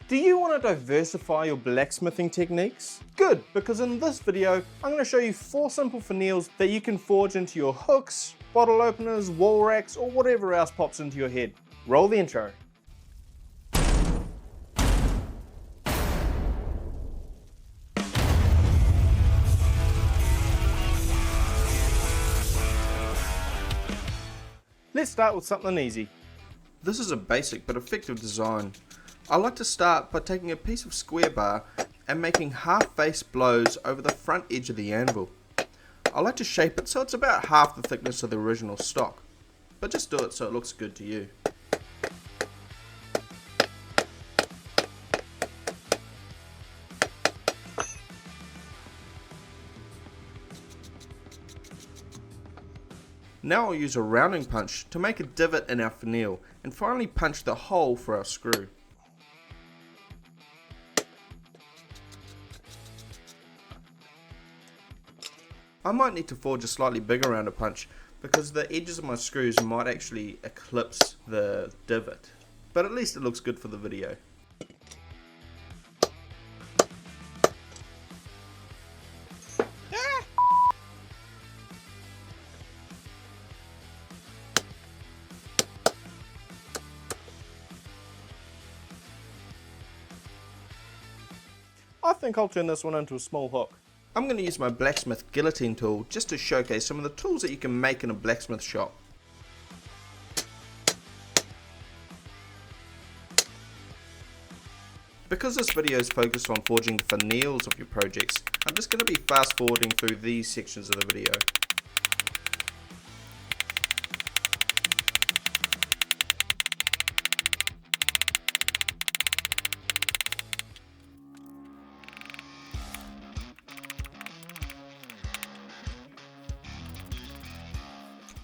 Do you want to diversify your blacksmithing techniques? Good, because in this video, I'm going to show you 4 simple finials that you can forge into your hooks, bottle openers, wall racks, or whatever else pops into your head. Roll the intro. Let's start with something easy. This is a basic but effective design. I like to start by taking a piece of square bar and making half face blows over the front edge of the anvil. I like to shape it so it's about half the thickness of the original stock, but just do it so it looks good to you. Now I'll use a rounding punch to make a divot in our finial and finally punch the hole for our screw. I might need to forge a slightly bigger rounder punch because the edges of my screws might actually eclipse the divot, but at least it looks good for the video. I think I'll turn this one into a small hook. I'm going to use my blacksmith guillotine tool just to showcase some of the tools that you can make in a blacksmith shop. Because this video is focused on forging the finials of your projects, I'm just going to be fast forwarding through these sections of the video.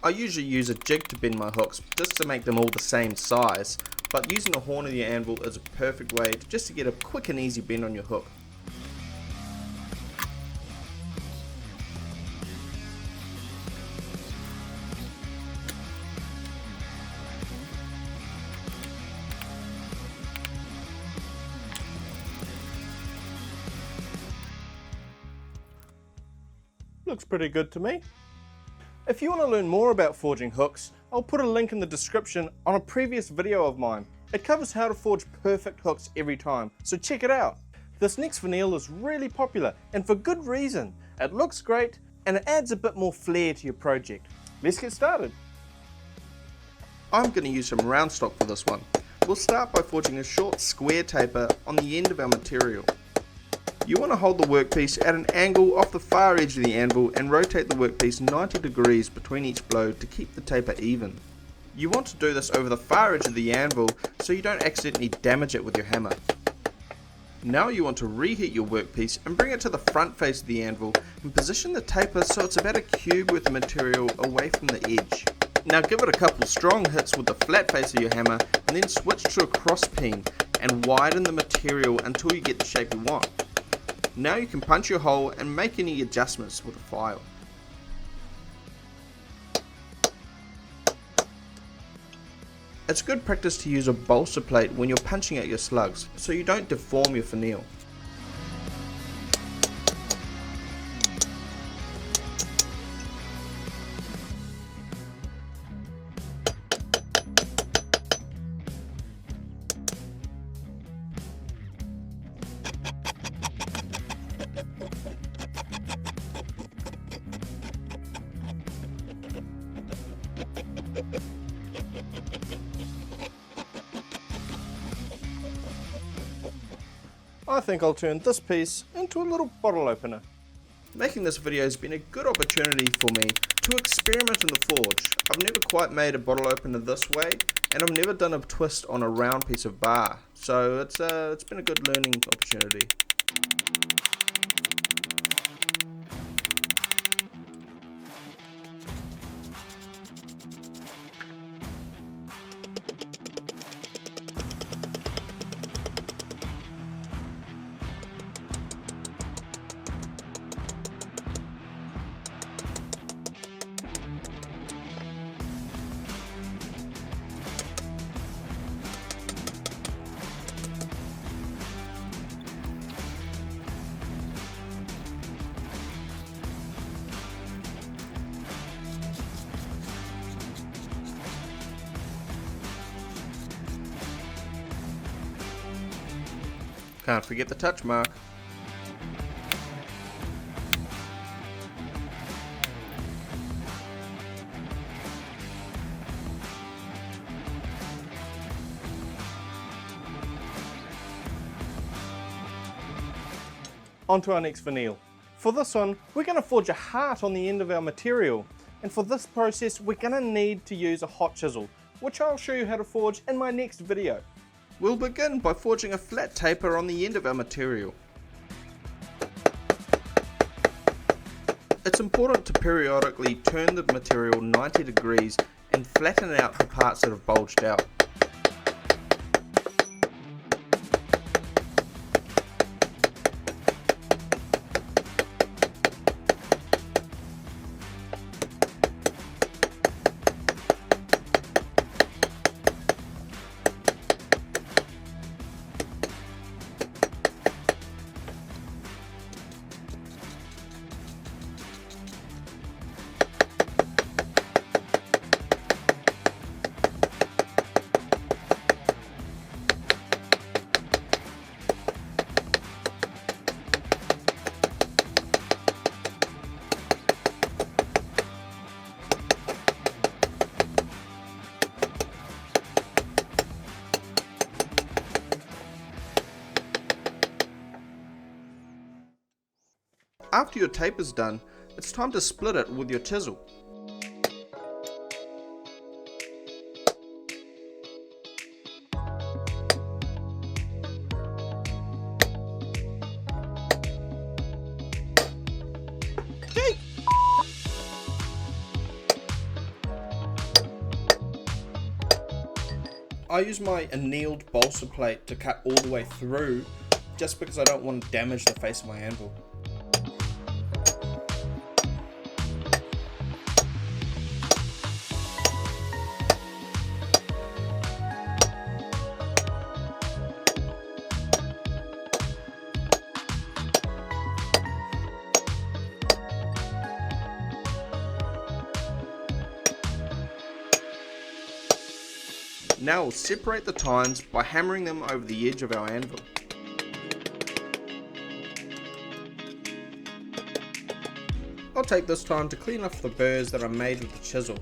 I usually use a jig to bend my hooks just to make them all the same size, but using the horn of the anvil is a perfect way just to get a quick and easy bend on your hook. Looks pretty good to me. If you want to learn more about forging hooks, I'll put a link in the description on a previous video of mine. It covers how to forge perfect hooks every time, so check it out. This next finial is really popular, and for good reason. It looks great, and it adds a bit more flair to your project. Let's get started. I'm going to use some round stock for this one. We'll start by forging a short square taper on the end of our material. You want to hold the workpiece at an angle off the far edge of the anvil and rotate the workpiece 90 degrees between each blow to keep the taper even. You want to do this over the far edge of the anvil so you don't accidentally damage it with your hammer. Now you want to reheat your workpiece and bring it to the front face of the anvil and position the taper so it's about a cube worth of material away from the edge. Now give it a couple strong hits with the flat face of your hammer and then switch to a cross peen and widen the material until you get the shape you want. Now you can punch your hole and make any adjustments with a file. It's good practice to use a bolster plate when you're punching out your slugs so you don't deform your finial. I think I'll turn this piece into a little bottle opener. Making this video has been a good opportunity for me to experiment in the forge. I've never quite made a bottle opener this way, and I've never done a twist on a round piece of bar, so it's been a good learning opportunity. Can't forget the touch mark. On to our next finial. For this one, we're going to forge a heart on the end of our material. And for this process, we're going to need to use a hot chisel, which I'll show you how to forge in my next video. We'll begin by forging a flat taper on the end of our material. It's important to periodically turn the material 90 degrees and flatten out the parts that have bulged out. After your tape is done, it's time to split it with your chisel. I use my annealed balsa plate to cut all the way through, just because I don't want to damage the face of my anvil. Now we'll separate the tines by hammering them over the edge of our anvil. I'll take this time to clean off the burrs that I made with the chisel.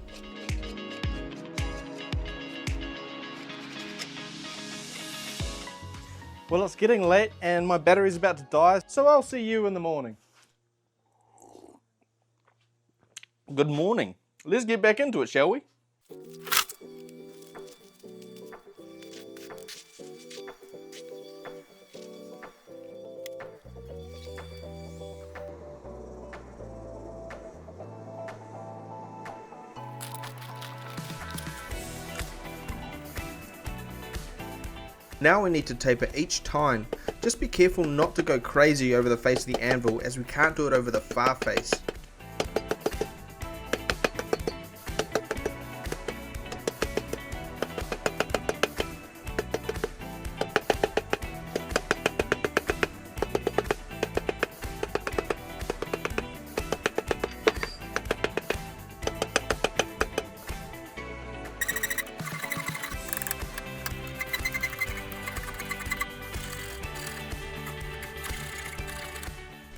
Well, it's getting late and my battery's about to die, so I'll see you in the morning. Good morning. Let's get back into it, shall we? Now we need to taper each tine. Just be careful not to go crazy over the face of the anvil, as we can't do it over the far face.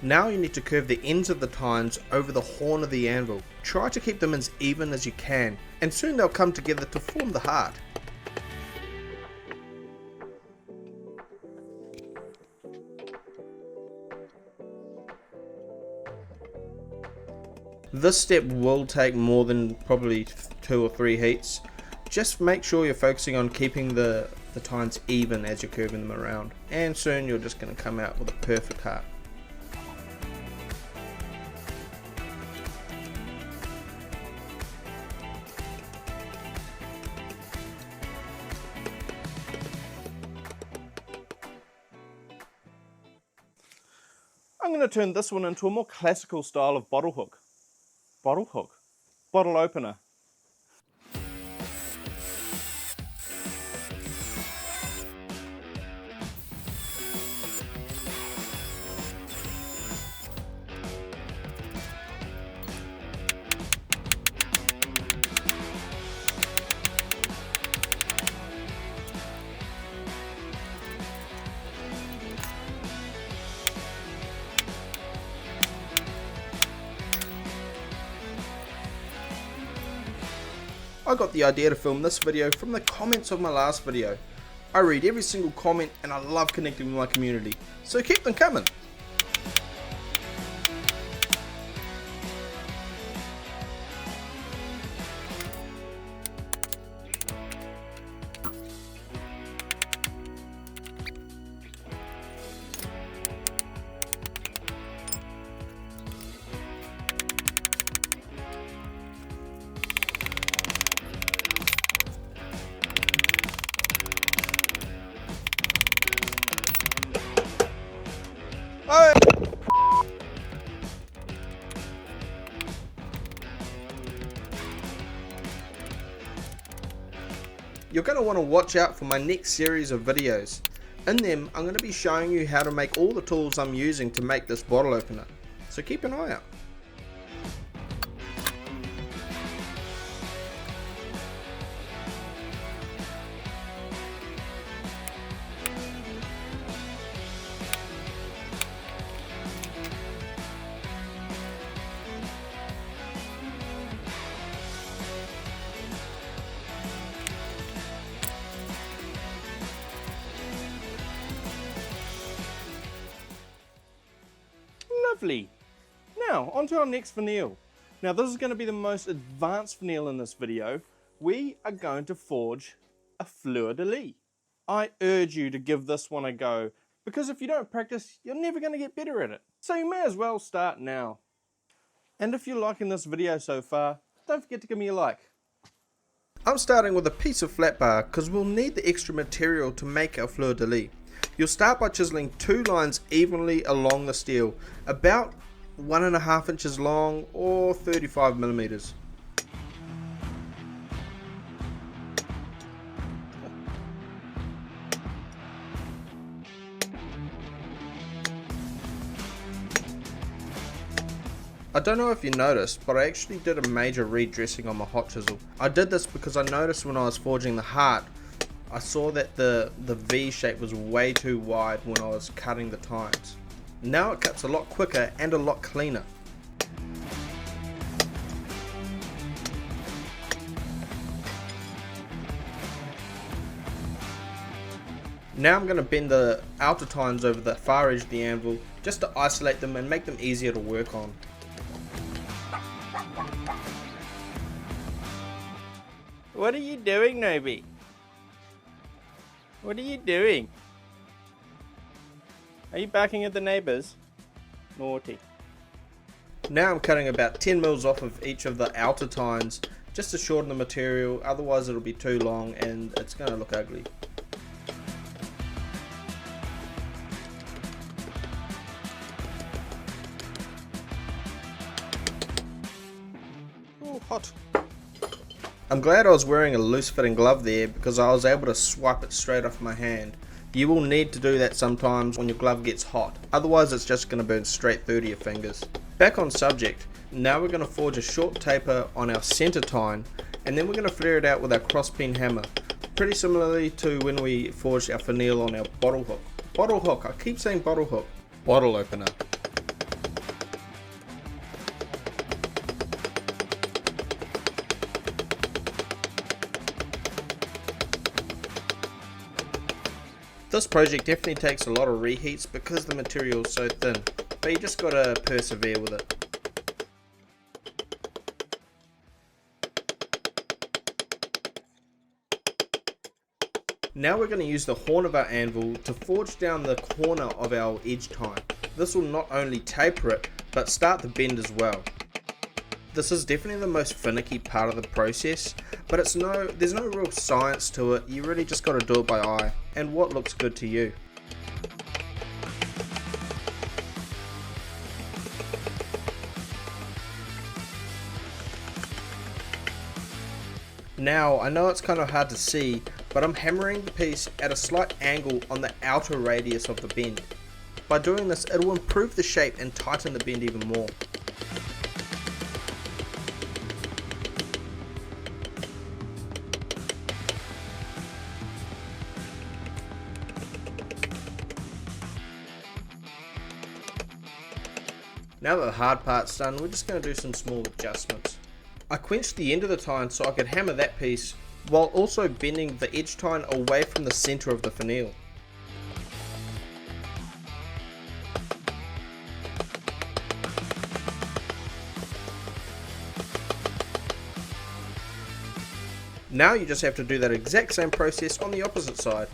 Now you need to curve the ends of the tines over the horn of the anvil. Try to keep them as even as you can, and soon they'll come together to form the heart. This step will take more than probably 2 or 3 heats. Just make sure you're focusing on keeping the tines even as you're curving them around, and soon you're just going to come out with a perfect heart. I'm going to turn this one into a more classical style of bottle hook. Bottle hook? Bottle opener. I got the idea to film this video from the comments of my last video. I read every single comment and I love connecting with my community, so keep them coming. Oh. You're going to want to watch out for my next series of videos. In them, I'm going to be showing you how to make all the tools I'm using to make this bottle opener. So keep an eye out. Lovely. Now onto our next finial. Now this is going to be the most advanced finial in this video. We are going to forge a Fleur-de-lis. I urge you to give this one a go, because if you don't practice, you're never going to get better at it. So you may as well start now. And if you're liking this video so far, don't forget to give me a like. I'm starting with a piece of flat bar because we'll need the extra material to make our Fleur-de-lis. You'll start by chiseling 2 lines evenly along the steel, about 1.5 inches long or 35 millimeters. I don't know if you noticed, but I actually did a major redressing on my hot chisel. I did this because I noticed when I was forging the heart, I saw that the V shape was way too wide when I was cutting the tines. Now it cuts a lot quicker and a lot cleaner. Now I'm going to bend the outer tines over the far edge of the anvil just to isolate them and make them easier to work on. What are you doing, Nobi? What are you doing? Are you barking at the neighbors? Naughty. Now I'm cutting about 10 mils off of each of the outer tines just to shorten the material, otherwise it'll be too long and it's going to look ugly. Oh, hot. I'm glad I was wearing a loose fitting glove there because I was able to swipe it straight off my hand. You will need to do that sometimes when your glove gets hot, otherwise it's just going to burn straight through to your fingers. Back on subject, now we're going to forge a short taper on our center tine and then we're going to flare it out with our cross peen hammer, pretty similarly to when we forged our finial on our bottle hook. Bottle hook, I keep saying bottle hook. Bottle opener. This project definitely takes a lot of reheats because the material is so thin, but you just gotta persevere with it. Now we're going to use the horn of our anvil to forge down the corner of our edge tine. This will not only taper it, but start the bend as well. This is definitely the most finicky part of the process, but there's no real science to it. You really just got to do it by eye and what looks good to you. Now I know it's kind of hard to see, but I'm hammering the piece at a slight angle on the outer radius of the bend. By doing this, it will improve the shape and tighten the bend even more. Now that the hard part's done, we're just going to do some small adjustments. I quenched the end of the tine so I could hammer that piece while also bending the edge tine away from the center of the finial. Now you just have to do that exact same process on the opposite side.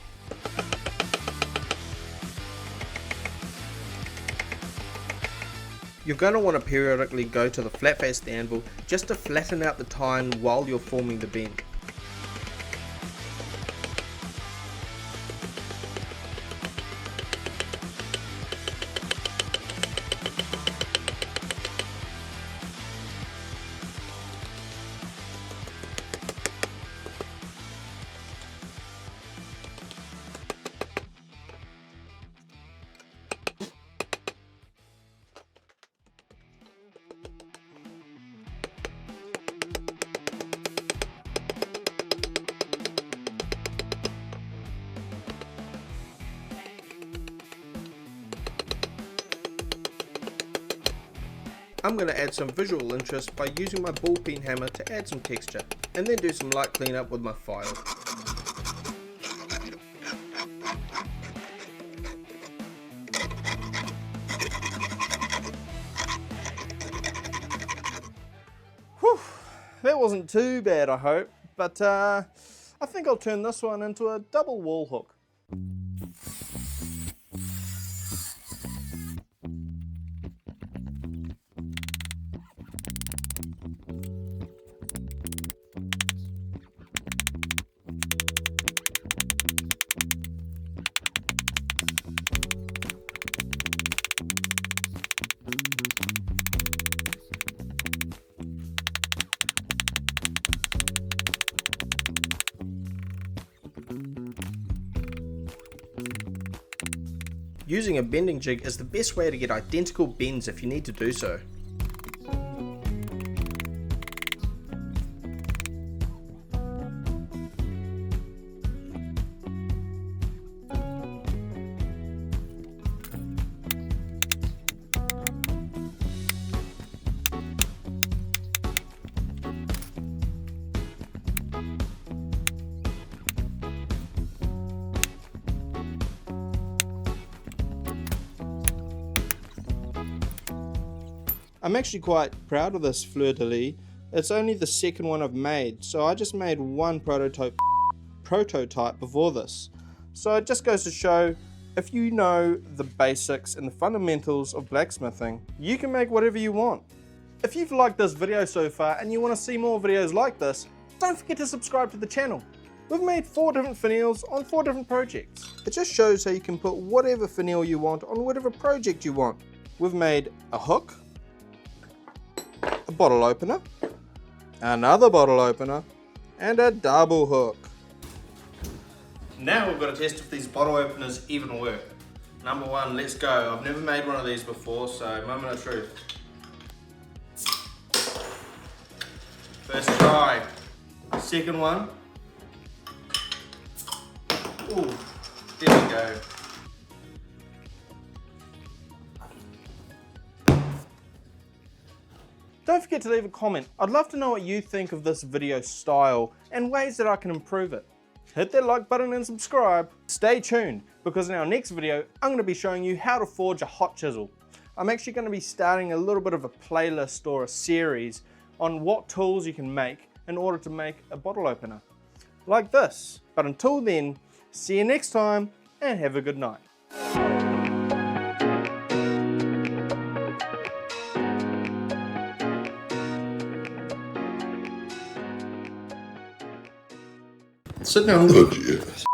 You're going to want to periodically go to the flat face of the anvil just to flatten out the tine while you're forming the bend. I'm going to add some visual interest by using my ball peen hammer to add some texture, and then do some light cleanup with my file. Whew, that wasn't too bad, I hope, but I think I'll turn this one into a double wall hook. Using a bending jig is the best way to get identical bends if you need to do so. I'm actually quite proud of this Fleur-de-lis. It's only the second one I've made, so I just made one prototype before this. So it just goes to show, if you know the basics and the fundamentals of blacksmithing, you can make whatever you want. If you've liked this video so far and you want to see more videos like this, don't forget to subscribe to the channel. We've made 4 different finials on 4 different projects. It just shows how you can put whatever finial you want on whatever project you want. We've made a hook, a bottle opener, another bottle opener, and a double hook. Now we've got to test if these bottle openers even work. Number 1, let's go. I've never made one of these before, so moment of truth. First try. Second one. Ooh, there we go. Don't forget to leave a comment. I'd love to know what you think of this video style and ways that I can improve it. Hit that like button and subscribe. Stay tuned, because in our next video, I'm going to be showing you how to forge a hot chisel. I'm actually going to be starting a little bit of a playlist or a series on what tools you can make in order to make a bottle opener. Like this. But until then, see you next time and have a good night. Sit down. Oh, yes.